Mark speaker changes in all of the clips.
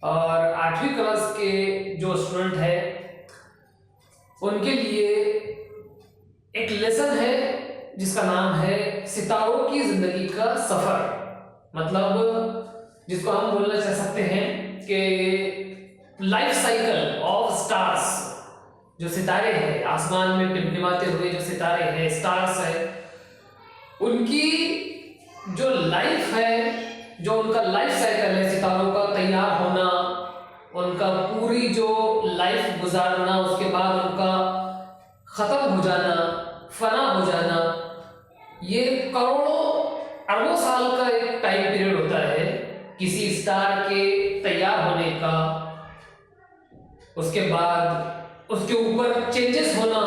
Speaker 1: और 8वीं क्लास के जो स्टूडेंट है उनके लिए एक लेसन है जिसका नाम है सितारों की जिंदगी का सफर। मतलब जिसको हम बोलना चाह सकते हैं कि लाइफ साइकिल ऑफ स्टार्स। जो सितारे हैं, आसमान में टिमटिमाते हुए जो सितारे हैं, स्टार्स है, उनकी जो लाइफ है, जो उनका लाइफ साइकिल है, सितारों का तैयार होना, उनका पूरी जो लाइफ गुजारना, उसके बाद उनका खत्म हो जाना, फना हो जाना, ये करोड़ों अरबों साल का एक टाइम पीरियड होता है किसी स्टार के तैयार होने का। उसके बाद उसके ऊपर चेंजेस होना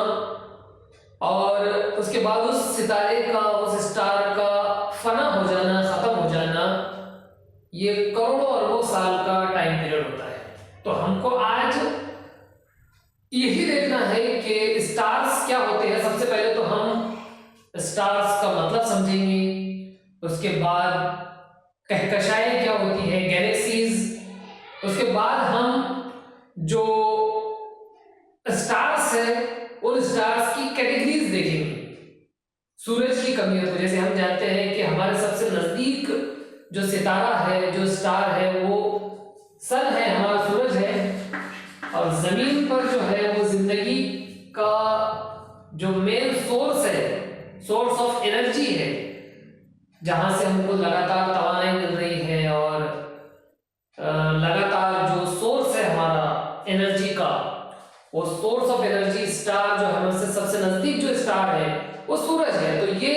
Speaker 1: और उसके बाद उस सितारे का, उस स्टार का फना हो जाना, खत्म हो जाना, ये करोड़ों अरबों साल का टाइम पीरियड होता है। तो हमको आज यही देखना है कि स्टार्स क्या होते हैं। सबसे पहले तो हम स्टार्स का मतलब समझेंगे, उसके बाद कहकशाएं क्या होती है, गैलेक्सीज, उसके बाद हम जो स्टार्स है उन स्टार्स की कैटेगरीज देखेंगे। सूरज की कमी है तो जैसे हम जानते हैं कि हमारे सबसे नजदीक जो सितारा है, जो स्टार है, वो सन है, हमारा सूरज है। और जमीन पर जो है वो जिंदगी का जो मेन सोर्स है, सोर्स ऑफ एनर्जी है, जहां से हमको लगातार तवानाई मिल रही है और लगातार जो सोर्स है हमारा एनर्जी का, वो सोर्स ऑफ एनर्जी स्टार जो हमसे सबसे नजदीक जो स्टार है वो सूरज है। तो ये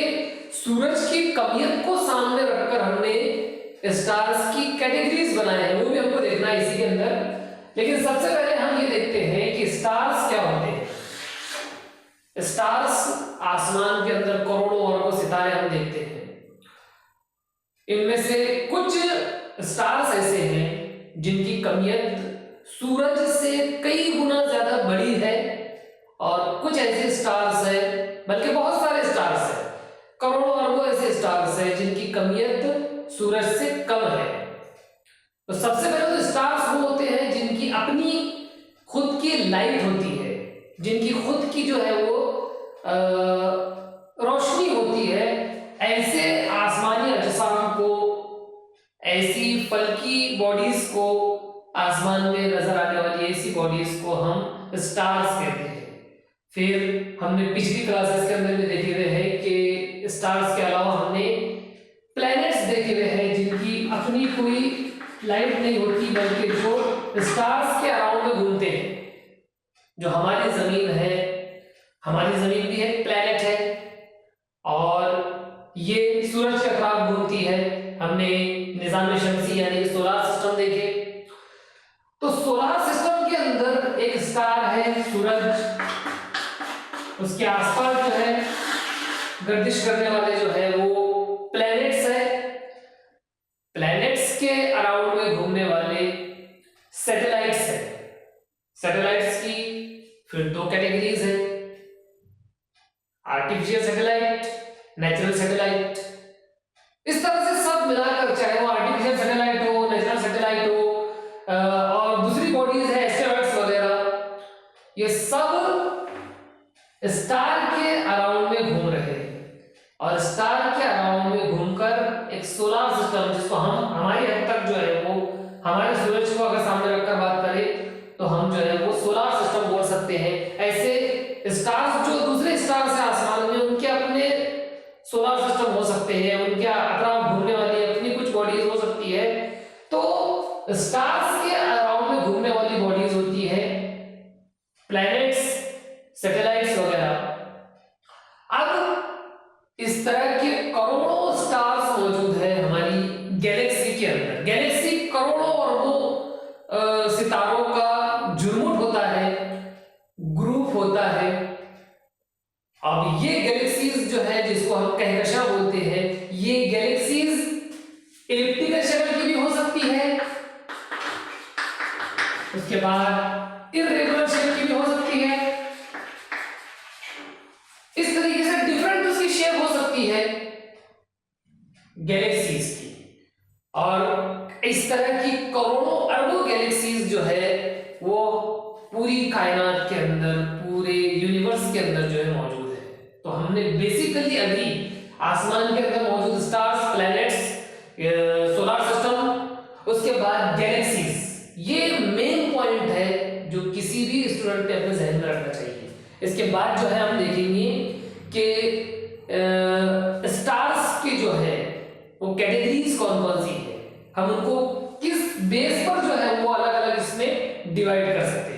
Speaker 1: सूरज की कमियत को सामने रखकर हमने स्टार्स की कैटेगरीज बनाए हैं, वो भी हमको देखना है इसी के अंदर। लेकिन सबसे पहले हम ये देखते हैं कि स्टार्स क्या होते हैं। स्टार्स आसमान के अंदर करोड़ों अरबों सितारे हम देखते हैं। इनमें से कुछ स्टार्स ऐसे हैं जिनकी कमियत सूरज से कई गुना ज्यादा बड़ी है और कुछ ऐसे स्टार्स हैं, बल्कि बहुत सारे स्टार्स हैं, करोड़ों अरबों ऐसे स्टार्स हैं जिनकी कमियत सूरज से कम है। तो सबसे पहले तो स्टार्स वो होते हैं जिनकी अपनी खुद की लाइट होती है, जिनकी खुद की जो है वो रोशनी होती है। ऐसे आसमानी अजसाम को, ऐसी फल्की बॉडीज को, आसमान में नजर आने वाली ऐसी बॉडीज को हम स्टार्स कहते हैं। फिर हमने पिछली क्लासेस के अंदर में देखे हुए हैं कि स्टार्स के अलावा हमने प्लैनेट्स देखे हुए हैं जिनकी अपनी कोई लाइट नहीं होती, बल्कि जो स्टार्स के अराउंड में घूमते हैं। जो हमारी जमीन है, हमारी जमीन भी एक प्लैनेट है और ये सूरज के खिलाफ घूमती है। हमने निजाम शमसी यानी सोलर सिस्टम देखे। तो सोलर सिस्टम के अंदर एक स्टार है सूरज, उसके आसपास जो है गर्दिश करने वाले जो है वो प्लैनेट्स है, प्लैनेट्स के अराउंड में घूमने वाले सैटेलाइट्स है। सैटेलाइट्स की फिर दो कैटेगरीज है, आर्टिफिशियल सैटेलाइट, नेचुरल सैटेलाइट। इस तरह से सब मिलाकर, चाहे वो आर्टिफिशियल सैटेलाइट हो, नेचुरल सैटेलाइट हो और दूसरी बॉडीज है एस्टेरॉइड्स वगैरह, ये सब स्टार के अराउंड में घूम रहे हैं। और स्टार के अराउंड में घूमकर एक सोलर सिस्टम, जिसको हम हमारी हद तक जो है वो हमारे सूरज को अगर सामने रखकर बात करें तो हम जो है वो सोलर सिस्टम बोल सकते हैं। ऐसे स्टार्स जो दूसरे स्टार से आसमान में, उनके अपने सोलर सिस्टम हो सकते हैं, उनके अराउंड घूमने वाली अपनी कुछ बॉडीज हो सकती है। तो स्टार्स के अराउंड में घूमने वाली बॉडीज होती है प्लैनेट्स, सैटेलाइट्स वगैरह। अब इस तरह के करोड़ों स्टार्स मौजूद है हमारी गैलेक्सी के अंदर। गैलेक्सी करोड़ों अरबों सितारों का झुरमुट होता है, ग्रुप होता है। अब ये गैलेक्सीज जो है, जिसको हम कहकशा बोलते हैं, ये गैलेक्सीज इलिप्टिकल शक्ल की भी हो सकती है, उसके बाद इर्रेगुलर शेप की भी हो सकती है। इस तरीके से डिफरेंट उसकी शेप हो सकती है गैलेक्सीज की। और इस तरह की करोड़ों अरबों गैलेक्सीज जो है वो पूरी कायनात के अंदर, पूरे यूनिवर्स के अंदर जो है मौजूद है। तो हमने बेसिकली अभी आसमान के अंदर मौजूद स्टार्स, प्लैनेट्स, सोलर सिस्टम, उसके बाद गैलेक्सीज, ये मेन पॉइंट है जो किसी भी स्टूडेंट के अपने जहन में रखना चाहिए। इसके बाद जो है हम देखेंगे कि स्टार्स की जो है वो कैटेगरीज कौन कौन सी है, हम उनको किस बेस पर जो है वो अलग अलग इसमें डिवाइड कर सकते हैं।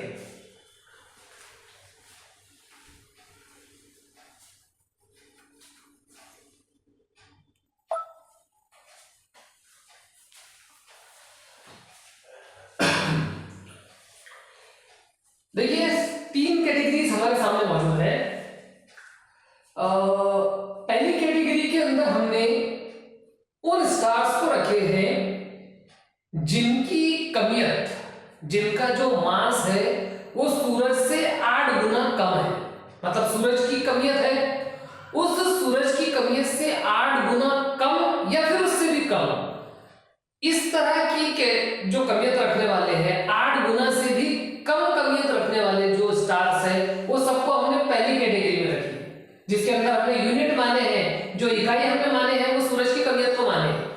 Speaker 1: देखिए 3 कैटेगरीज हमारे सामने मौजूद है। पहली कैटेगरी के अंदर हमने उन स्टार्स को रखे हैं जिनकी कमियत, जिनका जो मास है वो सूरज से 8 गुना कम है। मतलब सूरज की कमियत है, उस सूरज की कमियत से 8 गुना कम या फिर उससे भी कम, इस तरह की के जो कमियत रखने वाले हैं, 8 गुना से भी कम कमियत रखने वाले जो स्टार्स है वो सबको हमने पहली कैटेगरी में रखी, जिसके अंदर हमने यूनिट माने हैं, जो इकाई हमने माने हैं वो सूरज की कमियत को माने हैं।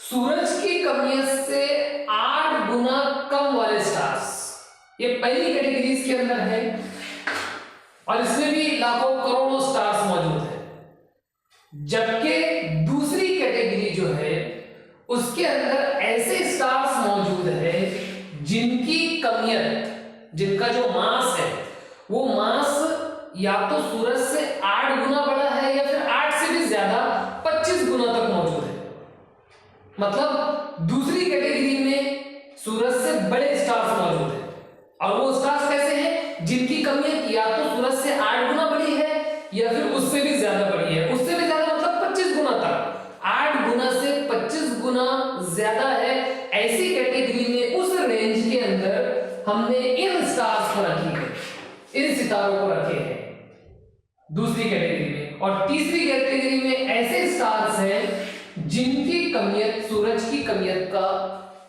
Speaker 1: सूरज की कमियत से 8 गुना कम वाले स्टार्स ये पहली कैटेगरीज के अंदर है, और इसमें भी लाखों करोड़ों स्टार्स मौजूद है। जबकि दूसरी कैटेगरी जो है उसके अंदर ऐसे स्टार्स मौजूद है जिनकी कमियत, जिनका जो मास है वो मास या तो सूरज से 8 गुना बड़ा है या फिर 8 से भी ज्यादा 25 गुना तक मौजूद है। मतलब दूसरी कैटेगरी में सूरज से बड़े स्टार्स मौजूद है, और वो स्टार्स कैसे हैं जिनकी कमियत या तो सूरज से 8 गुना बड़ी है या फिर उससे भी ज्यादा बड़ी है। उससे भी ज्यादा मतलब 25 गुना तक, 8 गुना से 25 गुना ज्यादा है। ऐसी कैटेगरी में उस रेंज के अंदर हमने इन स्टार्स को रखी है, इन सितारों को रखे हैं दूसरी कैटेगरी में। और तीसरी कैटेगरी में ऐसे स्टार्स हैं जिनकी कमियत सूरज की कमियत का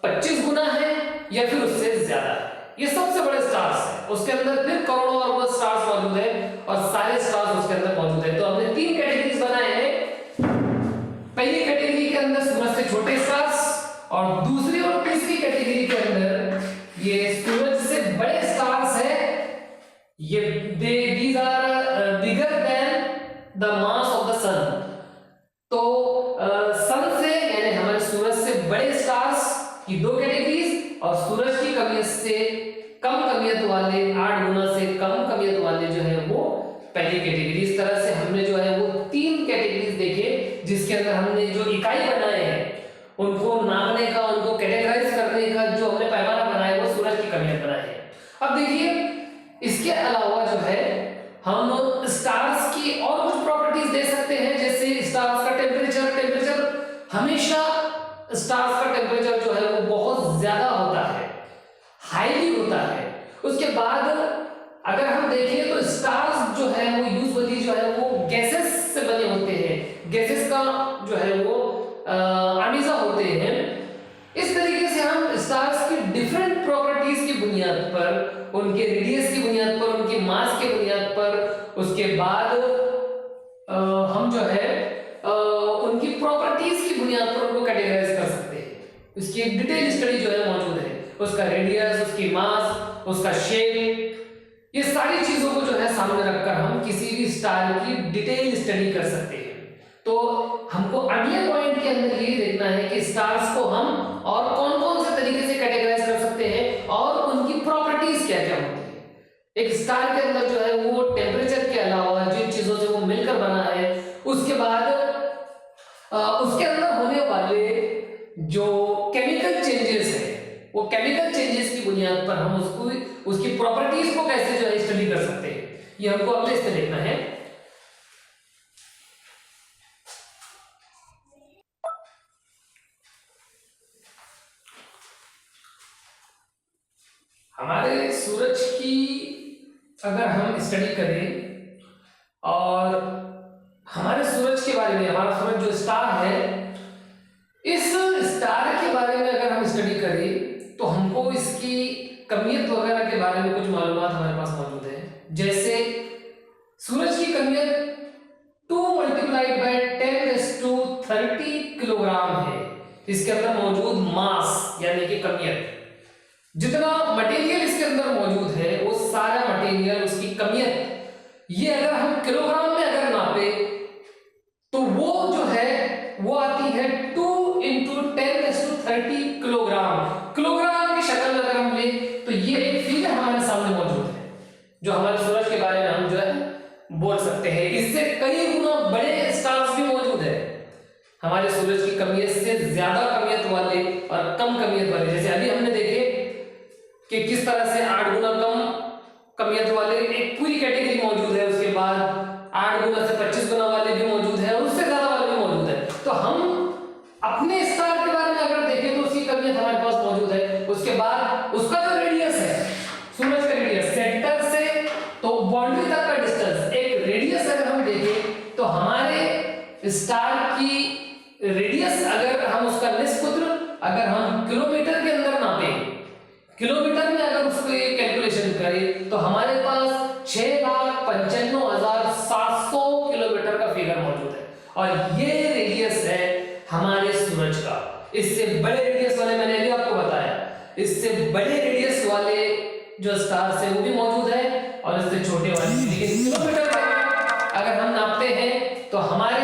Speaker 1: 25 गुना है या फिर उससे ज्यादा है। ये सबसे बड़े स्टार्स हैं, उसके अंदर फिर करोड़ों अरबों स्टार्स मौजूद है और सारे स्टार्स उसके अंदर मौजूद है। तो हमने 3 कैटेगरीज बनाए हैं। पहली कैटेगरी के अंदर सूरज से छोटे स्टार्स, और दूसरी और तीसरी कैटेगरी के अंदर ये सूरज से बड़े स्टार्स है। ये these are bigger than the mass of the sun। तो सन से यानी हमारे सूरज से बड़े स्टार्स की 2 कैटेगरीज, और सूरज की कमियत से कम कमियत वाले, 8 गुना से कम कमियत वाले जो है वो पहली कैटेगरी। इस तरह से हमने जो है वो 3 कैटेगरीज देखे, जिसके अंदर हमने जो इकाई बनाए हैं उनको नापने का, उनको कैटेगराइज करने का जो हमने पैमाना बनाया वो सूरज की कमियत बनाए है। अब देखिए इसके अलावा जो है हम स्टार्स की और कुछ प्रॉपर्टीज दे सकते हैं, जैसे स्टार्स का टेम्परेचर हमेशा स्टार्स का टेम्परेचर जो है वो बहुत ज्यादा होता है, हाईली होता है। उसके बाद अगर हम देखें तो स्टार्स जो है वो यूजुअली जो है वो गैसेस से बने होते हैं, गैसेस का जो है वो अमीजा होते हैं। इस तरीके से हम स्टार्स की डिफरेंट प्रॉपर्टीज की बुनियाद पर, उनके रेडियस की बुनियाद पर, उनके मास की बुनियाद पर, उसके बाद हम जो है उनकी प्रॉपर्टीज की बुनियाद पर उनको कैटेगराइज कर सकते हैं। इसकी एक डिटेल स्टडी जो है मौजूद है, उसका रेडियस, उसकी मास, उसका शेप, ये सारी चीजों को जो है सामने रखकर हम किसी भी स्टार की डिटेल स्टडी कर सकते हैं। तो हमको अगले पॉइंट के अंदर ये देखना है कि स्टार्स को हम और कौन कौन से तरीके से कैटेगराइज कर सकते हैं और उनकी प्रॉपर्टीज क्या क्या होती है। एक स्टार के अंदर जो है वो टेम्परेचर के अलावा जिन चीजों से वो मिलकर बना है, उसके बाद उसके अंदर होने वाले जो केमिकल चेंजेस है, वो केमिकल चेंजेस की बुनियाद पर हम उसको, उसकी प्रॉपर्टीज को कैसे जो है स्टडी कर सकते हैं, ये हमको अगले इसमें देखना है। हमारे सूरज की अगर हम स्टडी करें और हमारे सूरज के बारे में, हमारा सूरज जो स्टार है, इस स्टार के बारे में अगर हम स्टडी कमियत वगैरह के बारे में कुछ मालूमात हमारे पास मौजूद है। जैसे सूरज की कमियत 2 मल्टीप्लाइड बाय 10⁻30 किलोग्राम है। इसके अंदर मौजूद मास यानी कि कमियत, जितना मटेरियल इसके अंदर मौजूद है वो सारा मटेरियल, उसकी कमियत, ये अगर हम किलोग्राम में अगर नापे तो वो जो है वो आती है 2 × 10⁻30 किलोग्राम। किलोग्राम की शक्ल में अगर हम ले तो ये एक फिगर हमारे सामने मौजूद है जो हमारे सूरज के बारे में हम जो है बोल सकते हैं। इससे कई गुना बड़े स्टार्स भी मौजूद है हमारे सूरज की कमियत से, ज्यादा कमियत वाले और कम कमियत वाले। जैसे अभी हमने देखे कि किस तरह से 8 गुना कम कमियत वाले एक पूरी कैटेगरी मौजूद है, उसके बाद 8 गुना से 25 गुना वाले भी मौजूद है और उससे ज्यादा वाले भी मौजूद है। तो हम अपने स्टार के बारे में अगर देखें तो उसकी कमियत हमारे पास मौजूद है। उसके बाद उसका जो रेडियस है, सूरज का रेडियस सेंटर से तो बाउंड्री तक का डिस्टेंस, एक रेडियस अगर हम देखें तो हमारे स्टार की रेडियस अगर हम उसका निष्पुत्र अगर हम किलोमीटर के अंदर नापें, किलोमीटर में अगर उसको कैलकुलेशन करें तो हमारे पास 6,95,700 किलोमीटर का फिगर मौजूद है और ये रेडियस है हमारे सूरज का। इससे बड़े रेडियस वाले, मैंने अभी आपको बताया, इससे बड़े रेडियस वाले जो स्टार्स है वो भी मौजूद है और इससे छोटे वाले, लेकिन किलोमीटर में अगर हम नापते हैं तो हमारे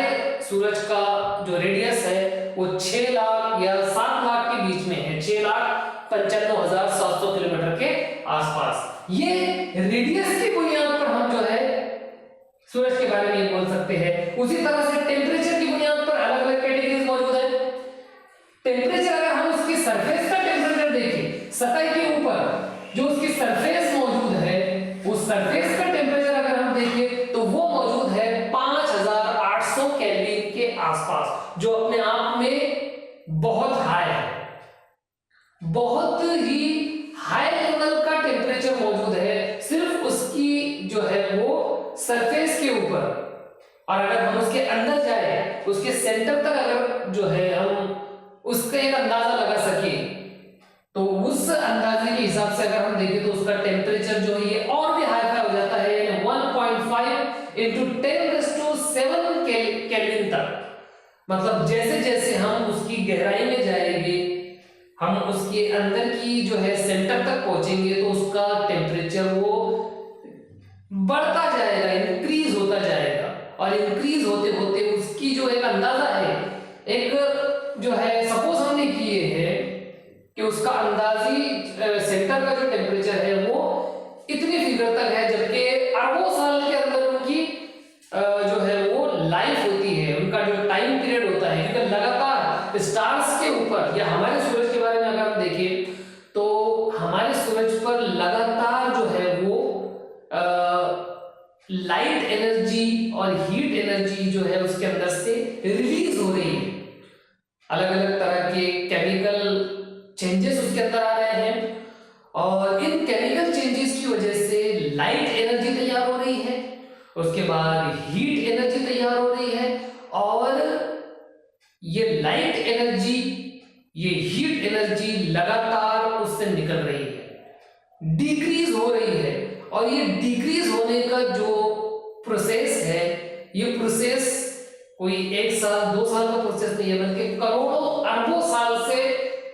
Speaker 1: सूरज का जो रेडियस है वो 6 लाख या 7 लाख के बीच में है, 6,95,700 किलोमीटर के आसपास। ये रेडियस की बुनियाद पर हम जो है सूरज के बारे में बोल सकते हैं। उसी तरह से टेम्परेचर की बुनियाद पर अलग अलग कैटेगरीज मौजूद है। टेम्परेचर अगर हम उसकी सरफेस का टेम्परेचर देखें, सतह के ऊपर जो उसकी सरफेस मौजूद है, उस सरफेस का टेम्परेचर अगर हम देखें तो वो मौजूद है 5,800 केल्विन के आसपास, जो अपने आप में बहुत हाई है, बहुत ही हाई लेवल का टेम्परेचर मौजूद है सिर्फ उसकी जो है वो सरफेस के ऊपर। और अगर हम उसके अंदर जाए, उसके सेंटर तक अगर जो है हम उसका एक अंदाजा लगा सके तो उस अंदाजे के हिसाब से अगर हम देखें तो उसका टेम्परेचर जो है ये और भी हाई फाई हो जाता है, 1.5 × 10⁻7 केल्विन तक। मतलब जैसे जैसे हम उसकी गहराई में जाएंगे, हम उसके अंदर की जो है सेंटर तक पहुंचेंगे तो उसका टेम्परेचर वो बढ़ता जाएगा, इंक्रीज होता जाएगा और इंक्रीज होते होते उसकी जो एक अंदाजा है, एक जो है सपोज हमने किए हैं कि उसका अंदाजी सेंटर का जो टेम्परेचर है वो इतनी फिगर तक है, जबकि अरबों साल के अंदर उनकी जो है वो लाइफ होती है, उनका जो टाइम पीरियड होता है, क्योंकि लगातार स्टार्स के ऊपर या हमारे सूरज के बारे में अगर हम देखें तो हमारे सूरज पर लगातार जो है वो लाइट एनर्जी और हीट एनर्जी जो है उसके अंदर से रिलीज हो रही है। अलग अलग तरह के केमिकल चेंजेस उसके अंदर आ रहे हैं और इन केमिकल चेंजेस की वजह से लाइट एनर्जी तैयार हो रही है, उसके बाद हीट एनर्जी तैयार हो रही है और ये लाइट एनर्जी, ये हीट एनर्जी लगातार उससे निकल रही है, डिक्रीज हो रही है। और ये डिक्रीज होने का जो प्रोसेस है, ये प्रोसेस कोई 1 साल 2 साल का प्रोसेस नहीं है, बल्कि करोड़ों अरबों साल से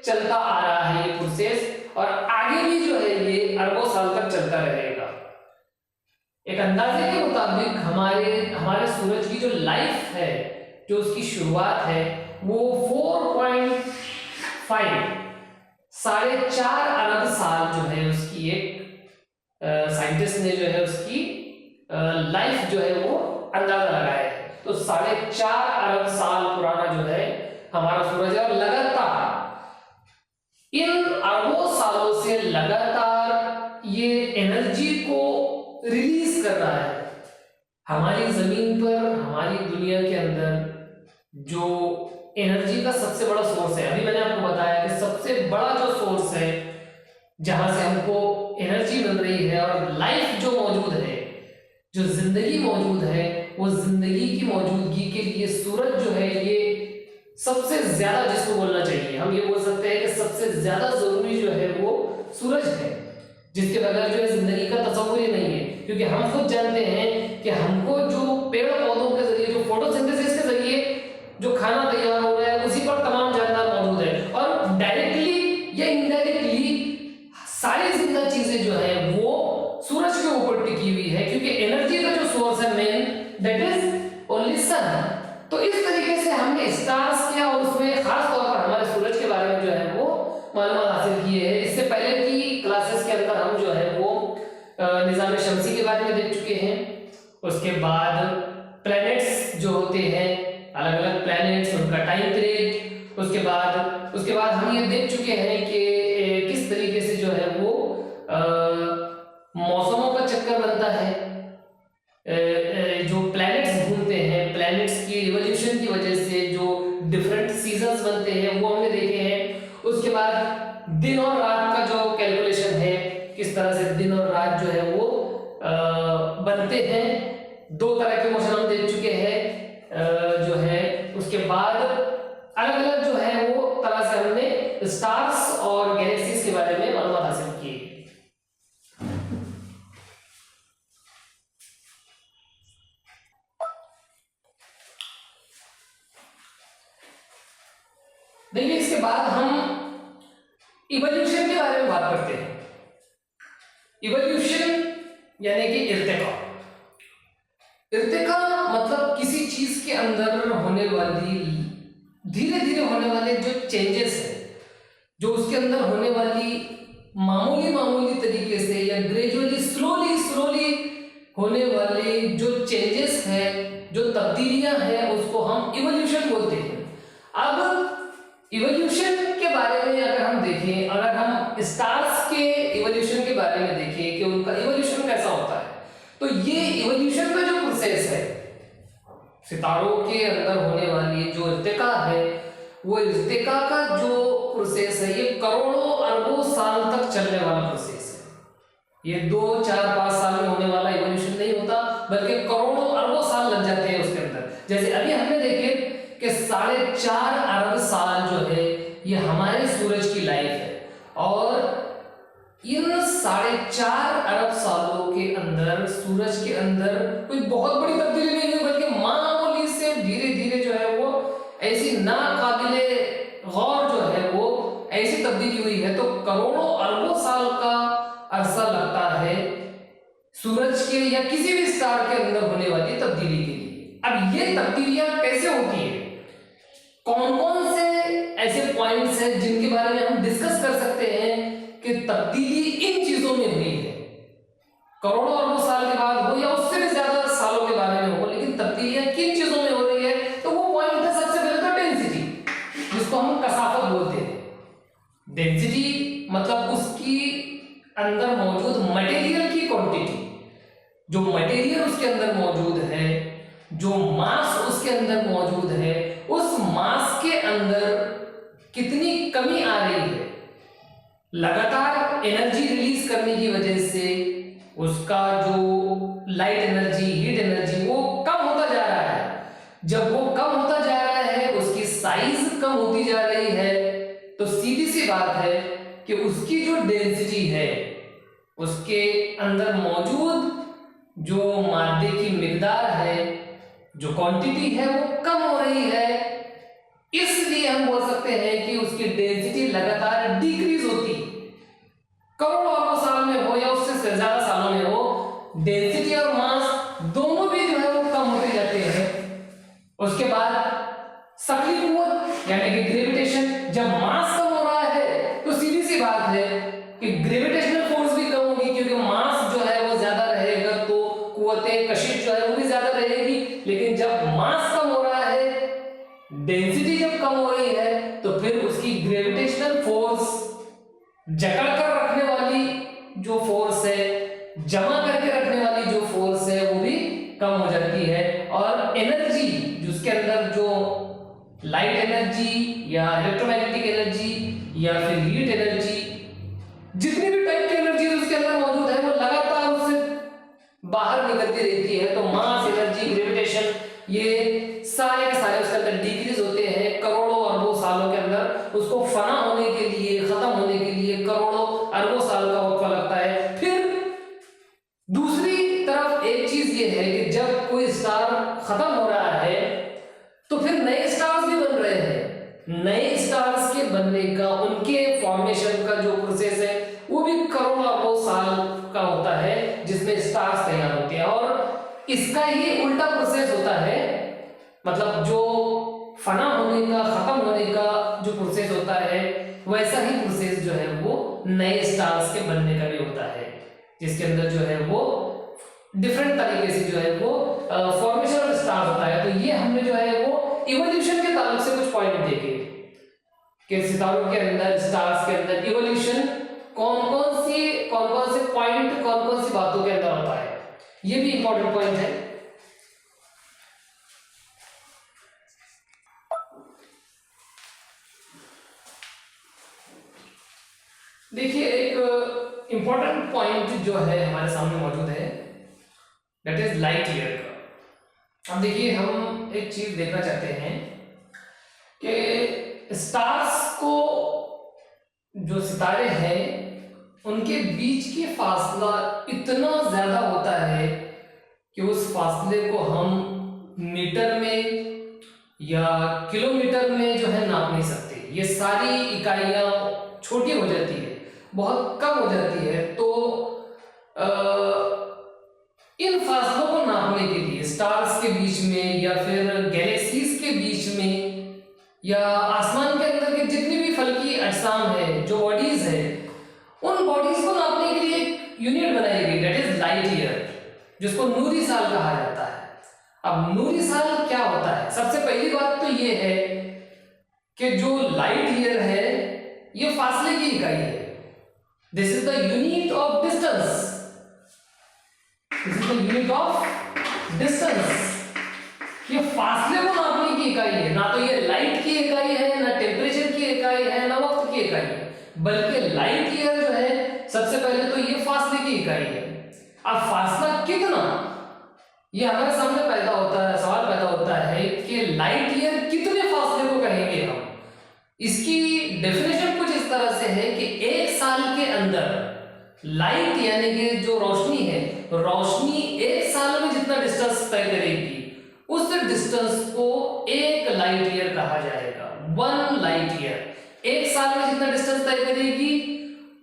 Speaker 1: चलता आ रहा है ये प्रोसेस और आगे भी जो है ये अरबों साल तक चलता रहेगा। एक अंदाजे के मुताबिक हमारे सूरज की जो लाइफ है, जो उसकी शुरुआत है वो 4.5 अरब साल जो है उसकी एक साइंटिस्ट ने जो है उसकी लाइफ जो है वो अंदाजा लगाया है। तो 4.5 अरब साल पुराना जो है हमारा सूरज है और लगातार इन अरबों सालों से लगातार ये एनर्जी को रिलीज कर रहा है। हमारी जमीन पर, हमारी दुनिया के अंदर जो एनर्जी का सबसे बड़ा सोर्स है, अभी मैंने आपको बताया कि सबसे बड़ा जो सोर्स है जहां से हमको एनर्जी मिल रही है और लाइफ जो मौजूद है, जो जिंदगी मौजूद है, वो जिंदगी की मौजूदगी के लिए सूरज जो है ये सबसे ज्यादा, जिसको बोलना चाहिए हम ये बोल सकते हैं कि सबसे ज्यादा जरूरी जो है वो सूरज है। जिसके बगैर जो है जिंदगी का तस्वुर ही नहीं है, क्योंकि हम खुद जानते हैं कि हमको जो पेड़ पौधों के जरिए, जो फोटोसिंथेसिस के जरिए जो खाना तैयार हो रहा है, उसी पर तमाम जानना मौजूद है। और डायरेक्टली या इनडायरेक्टली सारी जिंदा चीजें जो है वो सूरज के ऊपर टिकी हुई है, क्योंकि एनर्जी का जो सोर्स है main that is only son. तो इस तरीके से हमने स्टार्स किया और उसमें खास तौर पर हमारे सूरज के बारे में जो है वो मालूमात हासिल किए हैं। इससे पहले की क्लासेस के अंदर हम जो है वो निज़ाम शमसी के बारे में देख चुके हैं। उसके बाद प्लैनेट्स जो होते हैं, अलग अलग प्लैनेट्स, उनका टाइम पीरियड, उसके बाद हम ये देख चुके हैं कि किस तरीके से जो है वो मौसमों का चक्कर बनता है, जो प्लैनेट्स घूमते हैं, प्लैनेट्स की रिवॉल्यूशन की वजह से जो डिफरेंट सीजन्स बनते हैं वो हमने देखे हैं। उसके बाद दिन और रात का जो कैलकुलेशन है, किस तरह से दिन और रात जो है वो बनते हैं, दो तरह के मोशन हम देख चुके हैं जो है। उसके बाद अलग अलग जो है वो तरह से हमने स्टार्स और गैलेक्सीज के बारे में मालूमात हासिल की। देखिए, इसके बाद हम इवोल्यूशन के बारे में बात करते हैं। इवोल्यूशन यानी कि इर्तिका। इर्तिका मतलब किसी चीज के अंदर होने वाली, धीरे धीरे होने वाले जो चेंजेस है, जो उसके अंदर होने वाली मामूली तरीके से या ग्रेजुअली स्लोली होने वाले जो चेंजेस है, जो तब्दीलियां हैं, उसको हम इवोल्यूशन बोलते हैं। अब इवोल्यूशन के बारे में अगर हम देखें, अगर हम स्टार्स के इवोल्यूशन के बारे में देखें कि उनका इवोल्यूशन कैसा होता है, तो ये इवोल्यूशन का जो प्रोसेस है, सितारों के अंदर होने वाली जो इर्तिका है, वो इर्तिका का जो प्रोसेस है, ये करोड़ों अरबों साल तक चलने वाला प्रोसेस है। ये 2, 4, 5 साल में होने वाला इवोल्यूशन नहीं होता, बल्कि करोड़ों अरबों साल लग जाते हैं उसके अंदर। जैसे अभी हमने देखे कि 4.5 अरब साल जो है ये हमारे सूरज की लाइफ है, और इन 4.5 अरब सालों के अंदर सूरज के अंदर कोई बहुत बड़ी तब्दीली नहीं हुई, बल्कि मामूली से धीरे धीरे जो है वो ऐसी नाकाबिले गौर जो है वो ऐसी तब्दीली हुई है। तो करोड़ों अरबों साल का अरसा लगता है सूरज के या किसी भी स्टार के अंदर होने वाली तब्दीली के लिए। अब ये तब्दीलियां कैसे होती है, कौन कौन से ऐसे पॉइंट्स हैं जिनके बारे में हम डिस्कस कर सकते हैं कि तब्दीली इन चीजों में हुई है, करोड़ों अरबों साल के बाद हो या उससे भी ज्यादा सालों के बारे में हो, लेकिन तब्दीलियां किन चीजों में हो रही है, तो वो पॉइंट है सबसे पहले तो डेंसिटी, जिसको हम कसाफत बोलते हैं। डेंसिटी मतलब उसकी अंदर मौजूद मटेरियल की क्वांटिटी, जो मटेरियल उसके अंदर मौजूद है, जो मास उसके अंदर मौजूद है, उस मास के अंदर कितनी कमी आ रही है। लगातार एनर्जी रिलीज करने की वजह से उसका जो लाइट एनर्जी, हीट एनर्जी वो कम होता जा रहा है। जब वो कम होता जा रहा है, उसकी साइज कम होती जा रही है, तो सीधी सी बात है कि उसकी जो डेंसिटी है, उसके अंदर मौजूद जो मादे की मिकदार है, जो क्वांटिटी है, वो कम हो रही है। इसलिए हम बोल सकते हैं कि उसकी डेंसिटी लगातार डिक्रीज होती है। करोड़ों अरबों साल में हो या उससे ज्यादा सालों में हो, डेंसिटी और मास दोनों भी जो है वो कम होते जाते हैं। उसके बाद शकली कुव्वत यानी कि ग्रेविटेशन, जब मास कम हो रहा है तो सीधी सी बात है कि ग्रेविटेशनल फोर्स भी कम होगी, क्योंकि मास जो है वो ज्यादा रहेगा तो कुव्वते कशिश जो है वो भी ज्यादा रहेगी। लेकिन जब मास कम हो रहा है, डेंसिटी जब कम हो रही है, तो फिर उसकी ग्रेविटेशनल फोर्स, जकड़ कर रखने वाली जो फोर्स है, जमा करके रखने वाली जो फोर्स है, वो भी कम हो जाती है। और एनर्जी जिसके अंदर जो लाइट एनर्जी या इलेक्ट्रोमैग्नेटिक एनर्जी या फिर हीट एनर्जी, जितनी भी टाइप की एनर्जी उसके अंदर मौजूद है, वो लगातार उससे बाहर निकलती रहती है। तो मास, एनर्जी, ग्रेविटेशन, ये सारे के सारे उसके अंदर डिक्रीज होते हैं। करोड़ों अरबों सालों के अंदर उसको फना होने के लिए, खत्म होने के लिए करोड़ों अरबों साल का वक्त लगता है। नए स्टार्स के बनने का, उनके फॉर्मेशन का जो प्रोसेस है वो भी करोड़ों अरबों साल का होता है, जिसमें स्टार्स तैयार होते हैं। और इसका ये उल्टा प्रोसेस होता है, मतलब जो फना होने का, खत्म होने का जो प्रोसेस होता है, वैसा ही प्रोसेस जो है वो नए स्टार्स के बनने का भी होता है, जिसके अंदर जो है वो डिफरेंट तरीके से जो है वो फॉर्मेशन ऑफ स्टार्स होता है। तो ये हमने जो है वो इवोल्यूशन के ताल्लुक से कुछ पॉइंट देखे कि सितारों के अंदर, स्टार्स के अंदर इवोल्यूशन कौन कौन से पॉइंट, कौन कौन सी बातों के अंदर होता है, ये भी इंपॉर्टेंट पॉइंट है। देखिए, एक इंपॉर्टेंट पॉइंट जो है हमारे सामने मौजूद है, दैट इज लाइट ईयर का। अब देखिए, हम एक चीज देखना चाहते हैं कि स्टार्स को, जो सितारे हैं, उनके बीच की फासला इतना ज्यादा होता है कि उस फासले को हम मीटर में या किलोमीटर में जो है नाप नहीं सकते। ये सारी इकाइयां छोटी हो जाती है, बहुत कम हो जाती है। तो इन फासलों को नापने के लिए स्टार्स के बीच में या फिर गैलेक्सीज के बीच में या आसमान के अंदर के जितनी भी फल्की अजसाम है, जो बॉडीज है, उन बॉडीज को नापने के लिए एक यूनिट बनाई गई, दैट इज लाइट ईयर, जिसको नूरी साल कहा जाता है। अब नूरी साल क्या होता है? सबसे पहली बात तो ये है कि जो लाइट ईयर है ये फासले की इकाई है। This is the unit of distance, this is the unit of distance. ये फासले को नापने की इकाई है, ना तो ये लाइट की इकाई है, ना टेम्परेचर की इकाई है, ना वक्त की इकाई है, बल्कि लाइट ईयर जो है सबसे पहले तो ये फासले की इकाई है। अब फासला कितना, ये हमारे सामने पैदा होता है, सवाल पैदा होता है कि लाइट ईयर कितने फासले को कहेंगे हम। इसकी डेफिनेशन कुछ इस तरह से है कि एक साल के अंदर लाइट यानी कि जो रोशनी है, रोशनी एक साल में जितना डिस्टेंस तय करेगी, उस डिस्टेंस को एक लाइट ईयर कहा जाएगा। 1 लाइट ईयर एक साल में जितना डिस्टेंस तय करेगी,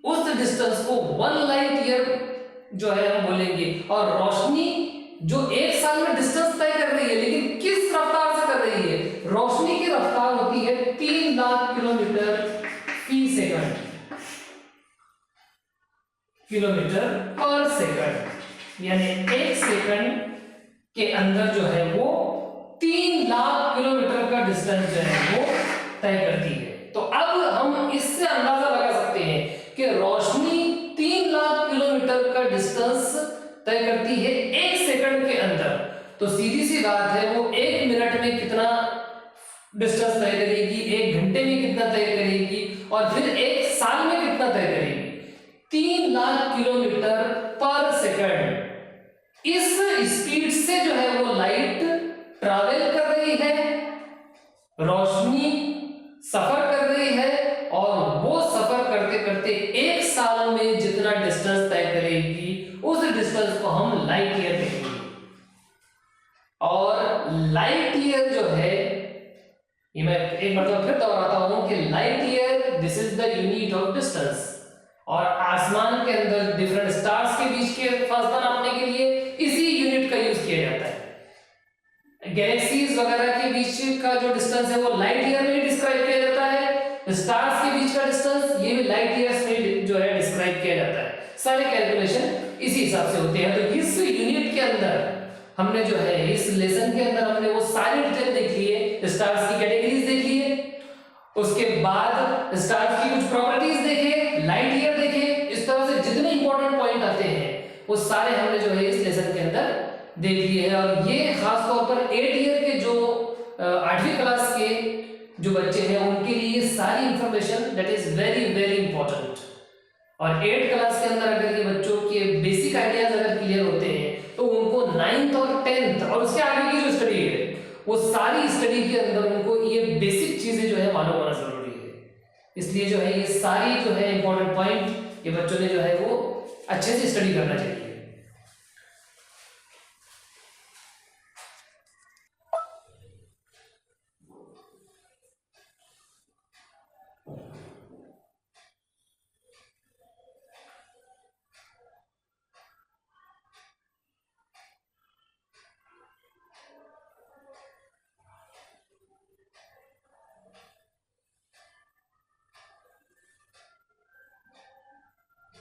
Speaker 1: उस डिस्टेंस को 1 लाइट ईयर जो है हम बोलेंगे। और रोशनी जो एक साल में डिस्टेंस तय कर रही है, लेकिन किस रफ्तार से कर रही है? रोशनी की रफ्तार होती है 3 लाख किलोमीटर फी सेकंड, किलोमीटर पर सेकंड, यानी एक सेकंड के अंदर जो है वो 3 लाख किलोमीटर का डिस्टेंस जो है वो तय करती है। तो अब हम इससे अंदाजा लगा सकते हैं कि रोशनी 3 लाख किलोमीटर का डिस्टेंस तय करती है एक सेकंड के अंदर। तो सीधी सी बात है, वो 1 मिनट में कितना डिस्टेंस तय करेगी, 1 घंटे में कितना तय करेगी, और फिर 1 साल में कितना तय करेगी? 3 लाख किलोमीटर पर सेकंड। इस स्पीड से जो है वो लाइट ट्रैवल कर रही है, रोशनी सफर कर रही है, और वो सफर करते करते 1 साल में जितना डिस्टेंस तय करेगी, उस डिस्टेंस को हम लाइट ईयर कहेंगे। और लाइट ईयर जो है, ये मैं एक मतलब फिर दोहराता हूं कि light year this is the unit of distance. और आसमान के अंदर डिफरेंट स्टार्स के बीच के फासला नापने के लिए इसी यूनिट का यूज किया जाता है। गैलेक्सीज वगैरह के बीच का जो डिस्टेंस है वो लाइट ईयर में डिस्क्राइब किया जाता है। स्टार्स के बीच का डिस्टेंस ये भी लाइट ईयर्स में जो है डिस्क्राइब किया जाता है। सारे कैलकुलेशन इसी हिसाब से होते हैं। तो इस यूनिट के अंदर हमने जो है, इस लेसन के अंदर हमने वो सारी डिटेल देख ली है, स्टार्स की कैटेगरीज देख ली है, उसके बाद स्टार्स की कुछ प्रॉपर्टीज देखे, लाइट ईयर देखे, इस तरह से जितने इंपॉर्टेंट पॉइंट आते हैं वो सारे हमने जो है इस लेसन के अंदर देख लिए हैं। और ये खास तौर पर 8 ईयर के जो 8वीं क्लास के जो बच्चे हैं उनके लिए ये सारी information that is very very important. और 8th क्लास के अंदर अगर ये बच्चों के बेसिक आइडियाज अगर क्लियर होते हैं तो उनको 9th और 10th और उसके आगे की जो स्टडी है वो सारी स्टडी के अंदर उनको ये बेसिक चीजें जो है मालूम होना जरूरी है। इसलिए जो है ये सारी जो है इंपॉर्टेंट पॉइंट ये बच्चों ने जो है वो अच्छे से स्टडी करना चाहिए।